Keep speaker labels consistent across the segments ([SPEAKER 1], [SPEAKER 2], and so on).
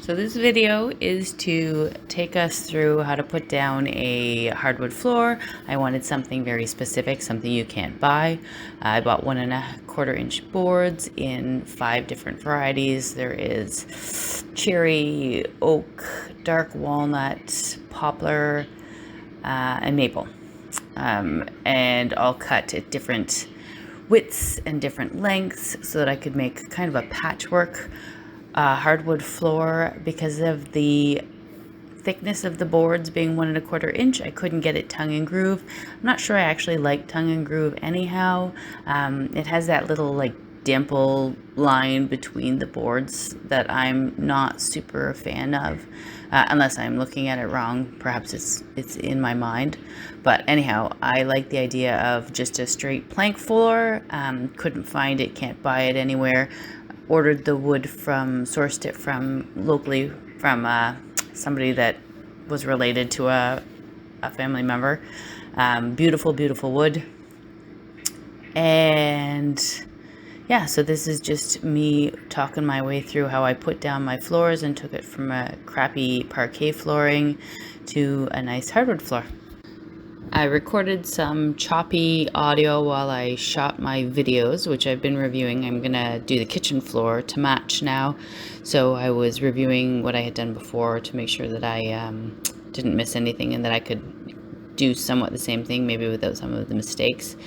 [SPEAKER 1] So this video is to take us through how to put down a hardwood floor. I wanted something very specific, something you can't buy. I bought 1.25-inch boards in 5 different varieties. There is cherry, oak, dark walnut, poplar, and maple. And all cut at different widths and different lengths so that I could make kind of a patchwork hardwood floor. Because of the thickness of the boards being 1.25 inch, I couldn't get it tongue and groove. I'm not sure I actually like tongue and groove anyhow. It has that little like dimple line between the boards that I'm not super a fan of, unless I'm looking at it wrong. Perhaps it's in my mind, but anyhow, I like the idea of just a straight plank floor. Couldn't find it, can't buy it anywhere. Ordered the wood sourced it from locally from somebody that was related to a family member. Beautiful wood. And yeah, so this is just me talking my way through how I put down my floors and took it from a crappy parquet flooring to a nice hardwood floor. I recorded some choppy audio while I shot my videos, which I've been reviewing. I'm gonna do the kitchen floor to match now. So I was reviewing what I had done before to make sure that I didn't miss anything and that I could do somewhat the same thing, maybe without some of the mistakes.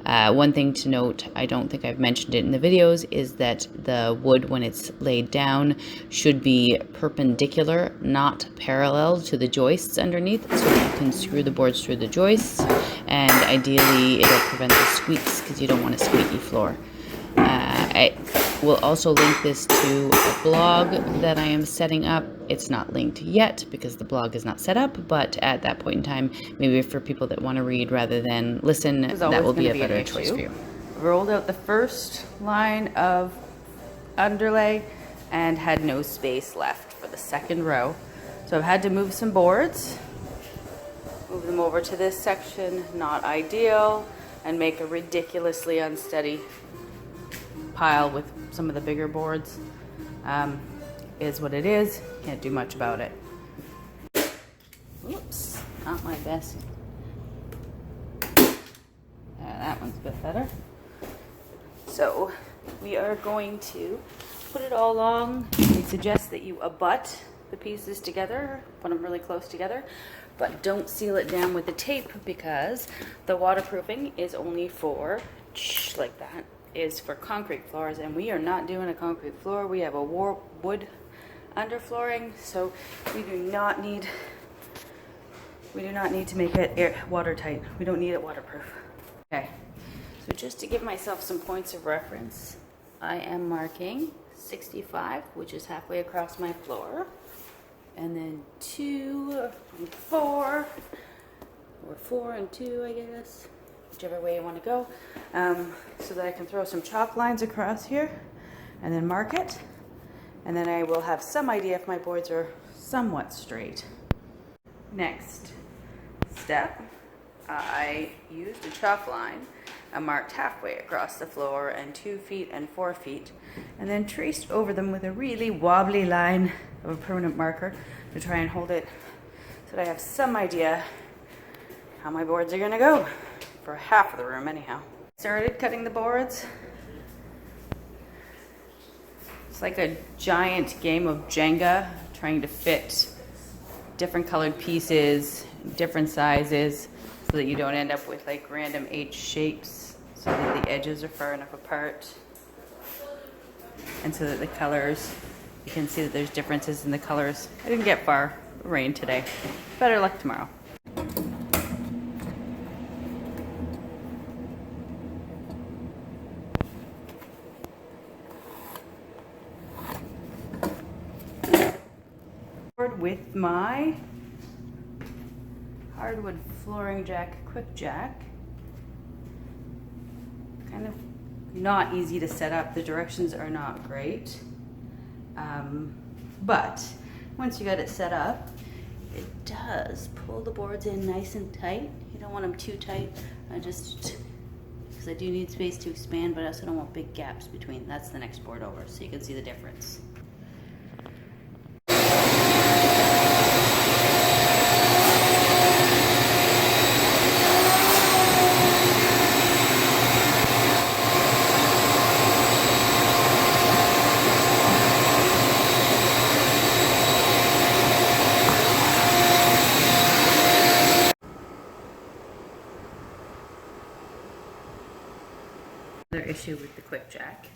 [SPEAKER 1] One thing to note, I don't think I've mentioned it in the videos, is that the wood, when it's laid down, should be perpendicular, not parallel to the joists underneath, so that you can screw the boards through the joists, and ideally it'll prevent the squeaks because you don't want a squeaky floor. I will also link this to a blog that I am setting up. It's not linked yet because the blog is not set up, but at that point in time, maybe for people that want to read rather than listen, that will be a better choice for you. Rolled out the first line of underlay and had no space left for the second row. So I've had to move some boards, move them over to this section, not ideal, and make a ridiculously unsteady pile with some of the bigger boards. Is what it is. Can't do much about it. Whoops, not my best. That one's a bit better. So we are going to put it all along. We suggest that you abut the pieces together, put them really close together, but don't seal it down with the tape because the waterproofing is only for, like that, is for concrete floors, and we are not doing a concrete floor. We have a wood underflooring, so we do not need to make it watertight. We don't need it waterproof. Okay, so just to give myself some points of reference, I am marking 65, which is halfway across my floor, and then 2 and 4, or 4 and 2, I guess, whichever way you want to go, so that I can throw some chalk lines across here and then mark it, and then I will have some idea if my boards are somewhat straight. Next step, I used a chalk line. I marked halfway across the floor and 2 feet and 4 feet, and then traced over them with a really wobbly line of a permanent marker to try and hold it so that I have some idea how my boards are gonna go for half of the room anyhow. Started cutting the boards. It's like a giant game of Jenga, trying to fit different colored pieces, different sizes, so that you don't end up with like random H shapes, so that the edges are far enough apart, and so that the colors, you can see that there's differences in the colors. I didn't get far. Rain today. Better luck tomorrow. With my hardwood flooring jack, quick jack. Kind of not easy to set up. The directions are not great, but once you got it set up, it does pull the boards in nice and tight. You don't want them too tight. Because I do need space to expand, but I also don't want big gaps between. That's the next board over, so you can see the difference. issue with the quick jack.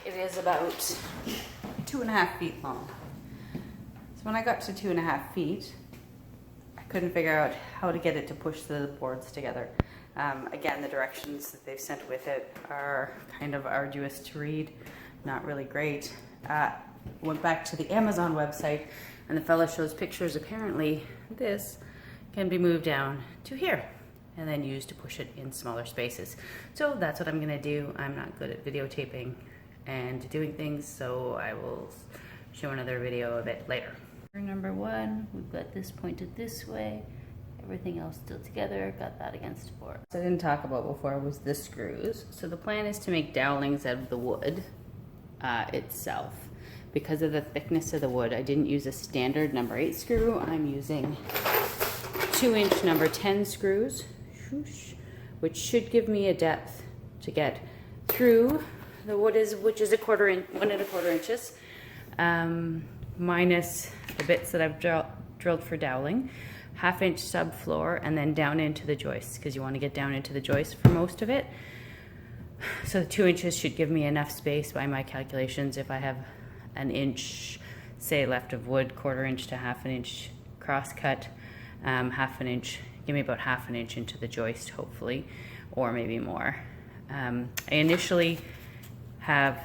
[SPEAKER 1] It is about 2.5 feet long. So when I got to 2.5 feet, I couldn't figure out how to get it to push the boards together. Again, the directions that they've sent with it are kind of arduous to read, not really great. Went back to the Amazon website, and the fella shows pictures. Apparently this can be moved down to here and then used to push it in smaller spaces. So that's what I'm gonna do. I'm not good at videotaping and doing things, so I will show another video of it later. Number 1, we've got this pointed this way, everything else still together, got that against the board. What I didn't talk about before was the screws. So the plan is to make dowlings out of the wood itself. Because of the thickness of the wood, I didn't use a standard number 8 screw. I'm using 2-inch number 10 screws, which should give me a depth to get through the wood, which is 1¼ inches, minus the bits that I've drilled for doweling, 1/2 inch subfloor, and then down into the joists, because you want to get down into the joists for most of it. So the 2 inches should give me enough space by my calculations. If I have an inch, say, left of wood, 1/4 inch to 1/2 inch cross cut, 1/2 inch, give me about 1/2 inch into the joist, hopefully, or maybe more. I initially have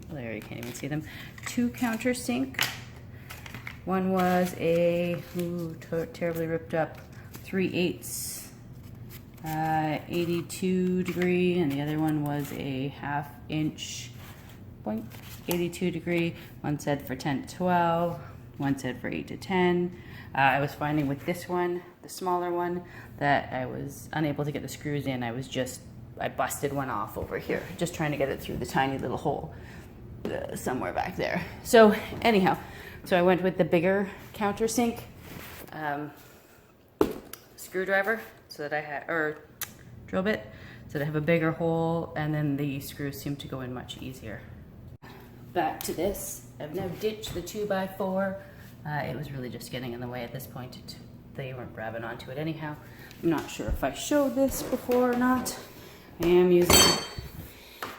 [SPEAKER 1] there you can't even see them, 2 countersink. One was a terribly ripped up 3/8 82 degree, and the other one was a 1/2 inch 82 degree. One said for 10 to 12, one said for 8 to 10. I was finding with this one, the smaller one, that I was unable to get the screws in. I busted one off over here, just trying to get it through the tiny little hole somewhere back there. So anyhow, so I went with the bigger countersink screwdriver, so that I had, or drill bit, so that I have a bigger hole, and then the screws seem to go in much easier. Back to this, I've now ditched the 2x4. It was really just getting in the way at this point. They weren't grabbing onto it anyhow. I'm not sure if I showed this before or not. I am using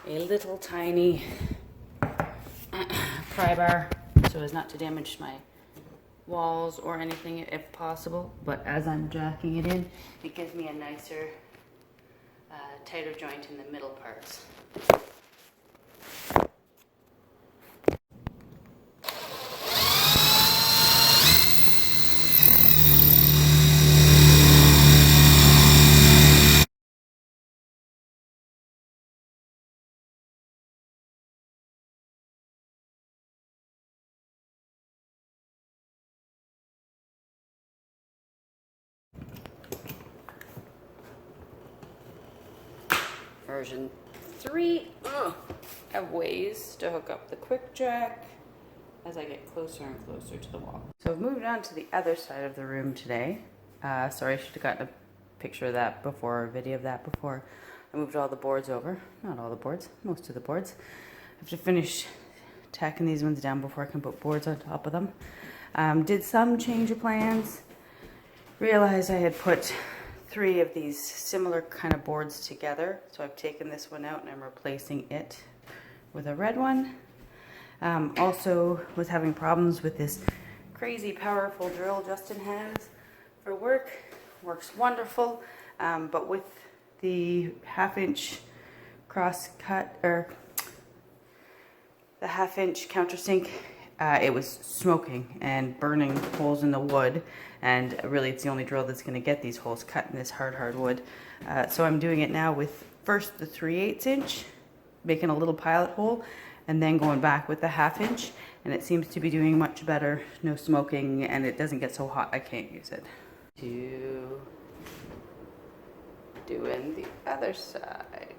[SPEAKER 1] a little tiny pry bar so as not to damage my walls or anything if possible, but as I'm jacking it in, it gives me a nicer, tighter joint in the middle parts. Version 3 have ways to hook up the quick jack as I get closer and closer to the wall. So I've moved on to the other side of the room today. Sorry, I should have gotten a picture of that before, or a video of that before I moved all the boards over. Not all the boards, most of the boards. I have to finish tacking these ones down before I can put boards on top of them. Did some change of plans. Realized I had put 3 of these similar kind of boards together, so I've taken this one out and I'm replacing it with a red one. Also was having problems with this crazy powerful drill Justin has for work. Works wonderful, but with the 1/2 inch cross cut, or the 1/2 inch countersink, it was smoking and burning holes in the wood, and really it's the only drill that's going to get these holes cut in this hard wood. So I'm doing it now with first the 3/8 inch, making a little pilot hole, and then going back with the 1/2 inch, and it seems to be doing much better. No smoking, and it doesn't get so hot I can't use it. Doing the other side.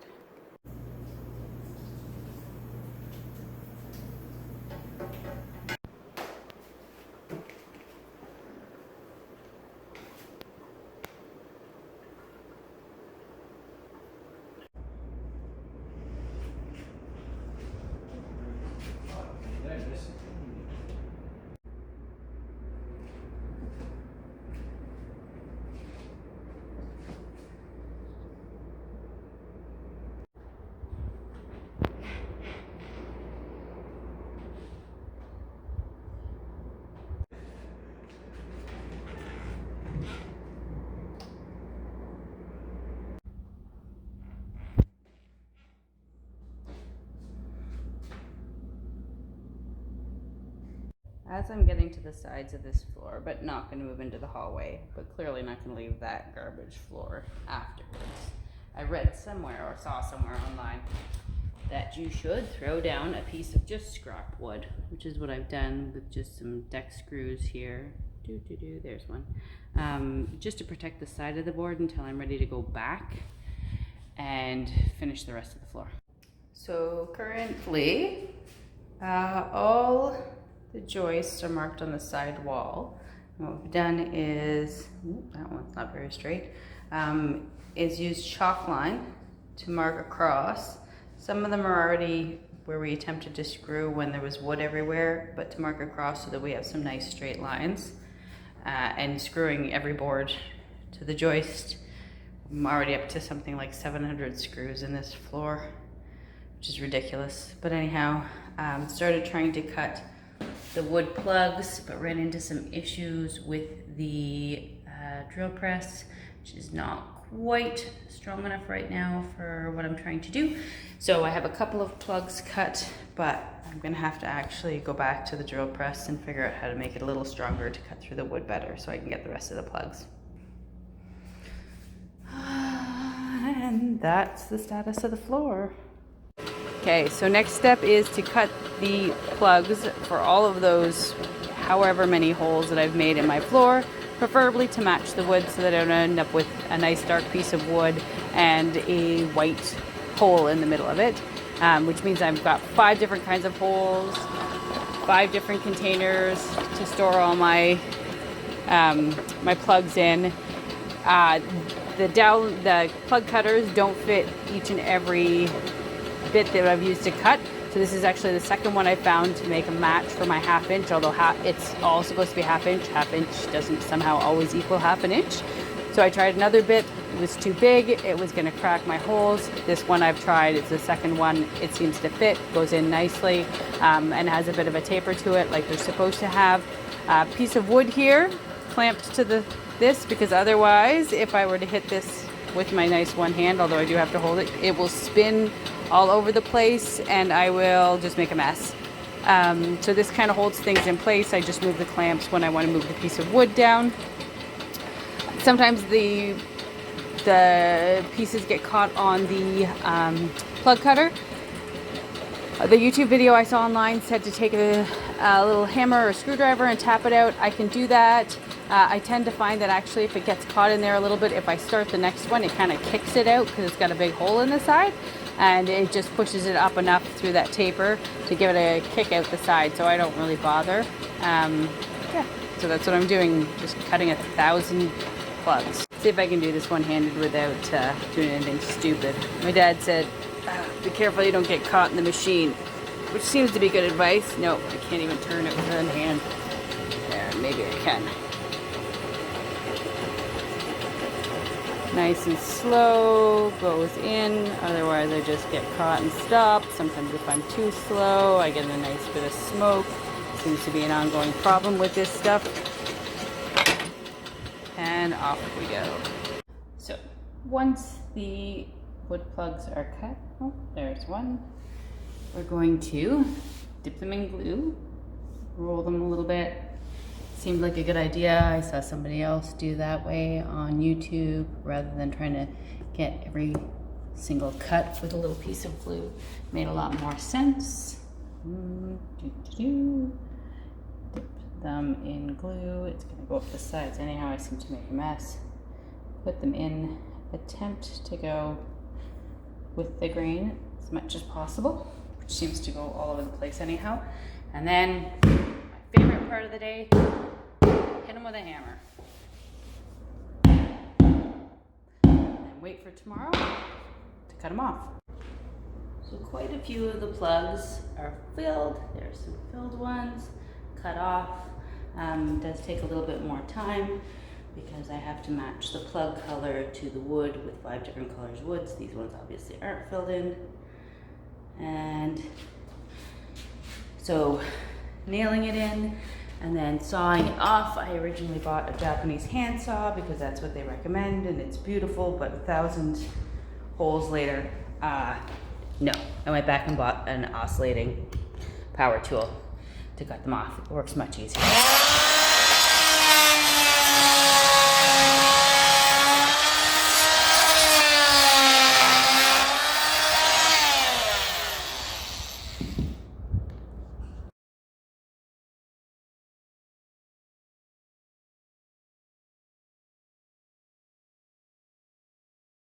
[SPEAKER 1] As I'm getting to the sides of this floor, but not going to move into the hallway, but clearly not going to leave that garbage floor afterwards. I read somewhere or saw somewhere online that you should throw down a piece of just scrap wood, which is what I've done with just some deck screws here. There's one. Just to protect the side of the board until I'm ready to go back and finish the rest of the floor. So currently, all the joists are marked on the side wall. And what we've done is, that one's not very straight, is use chalk line to mark across. Some of them are already where we attempted to screw when there was wood everywhere, but to mark across so that we have some nice straight lines. And screwing every board to the joist. I'm already up to something like 700 screws in this floor, which is ridiculous. But anyhow, started trying to cut the wood plugs, but ran into some issues with the drill press, which is not quite strong enough right now for what I'm trying to do. So I have a couple of plugs cut, but I'm gonna have to actually go back to the drill press and figure out how to make it a little stronger to cut through the wood better so I can get the rest of the plugs. And that's the status of the floor. Okay, so next step is to cut the plugs for all of those however many holes that I've made in my floor, preferably to match the wood so that I don't end up with a nice dark piece of wood and a white hole in the middle of it, which means I've got 5 different kinds of holes, 5 different containers to store all my my plugs in. The plug cutters don't fit each and every bit that I've used to cut. So this is actually the second one I found to make a match for my 1/2 inch, although it's all supposed to be 1/2 inch. 1/2 inch doesn't somehow always equal 1/2 inch. So I tried another bit, it was too big, it was gonna crack my holes. This one I've tried, it's the second one, it seems to fit, goes in nicely, and has a bit of a taper to it like they're supposed to have. A piece of wood here, clamped to this, because otherwise, if I were to hit this with my nice one hand, although I do have to hold it, it will spin all over the place and I will just make a mess. So this kind of holds things in place. I just move the clamps when I want to move the piece of wood down. Sometimes the pieces get caught on the plug cutter. The YouTube video I saw online said to take a little hammer or a screwdriver and tap it out. I can do that. I tend to find that actually if it gets caught in there a little bit, if I start the next one, it kind of kicks it out because it's got a big hole in the side, and it just pushes it up enough through that taper to give it a kick out the side, so I don't really bother. Yeah, so that's what I'm doing, just cutting 1,000 plugs. See if I can do this one-handed without doing anything stupid. My dad said, be careful you don't get caught in the machine, which seems to be good advice. No, I can't even turn it with one hand. There, maybe I can. Nice and slow, goes in, otherwise I just get caught and stop. Sometimes if I'm too slow, I get a nice bit of smoke. Seems to be an ongoing problem with this stuff. And off we go. So, once the wood plugs are cut, oh, there's one. We're going to dip them in glue, roll them a little bit. Seemed like a good idea. I saw somebody else do that way on YouTube rather than trying to get every single cut with a little piece of glue. Made a lot more sense. Dip them in glue. It's gonna go up the sides anyhow. I seem to make a mess. Put them in, attempt to go with the grain as much as possible, which seems to go all over the place anyhow. And then my favorite part of the day, hit them with a hammer. And wait for tomorrow to cut them off. So quite a few of the plugs are filled. There's some filled ones, cut off. Does take a little bit more time because I have to match the plug color to the wood with 5 different colors of woods. These ones obviously aren't filled in. And so nailing it in and then sawing it off. I originally bought a Japanese handsaw because that's what they recommend and it's beautiful, but 1,000 holes later, no. I went back and bought an oscillating power tool. to cut them off. It works much easier.